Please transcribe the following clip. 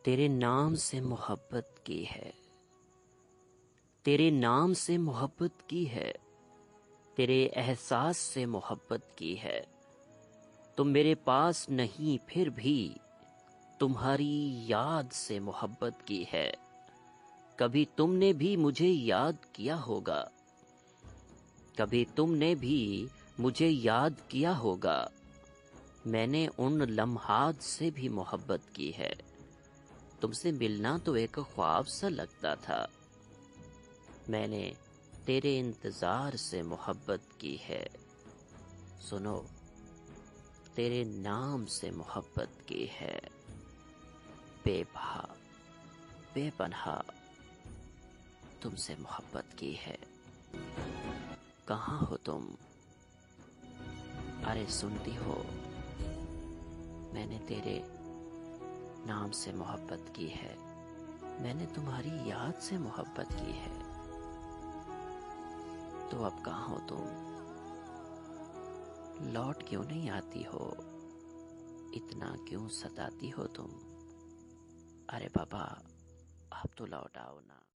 تیرے نام سے محبت کی ہے، تیرے نام سے محبت کی ہے، تیرے احساس سے محبت کی ہے۔ تم میرے پاس نہیں پھر بھی تمہاری یاد سے محبت کی ہے۔ کبھی تم نے بھی مجھے یاد کیا ہوگا، کبھی تم نے بھی مجھے یاد کیا ہوگا۔ میں نے ان لمحات سے بھی محبت کی ہے۔ تم سے ملنا تو ایک خواب سا لگتا تھا۔ میں نے تیرے انتظار سے محبت کی ہے۔ سنو، تیرے نام سے محبت کی ہے۔ بے بہا، بے پناہ تم سے محبت کی ہے۔ کہاں ہو تم؟ ارے سنتی ہو؟ میں نے تیرے نام سے محبت کی ہے، میں نے تمہاری یاد سے محبت کی ہے۔ تو اب کہاں ہو تم؟ لوٹ کیوں نہیں آتی ہو؟ اتنا کیوں ستاتی ہو تم؟ ارے بابا، اب تو لوٹ آؤ نا۔